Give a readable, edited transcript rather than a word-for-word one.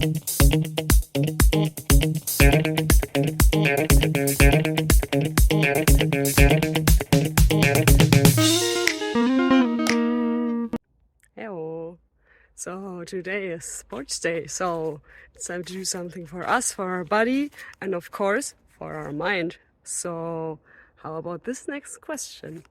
Hello. So today is sports day, so it's time to do something for us, for our body, and of course for our mind. So how about this next question?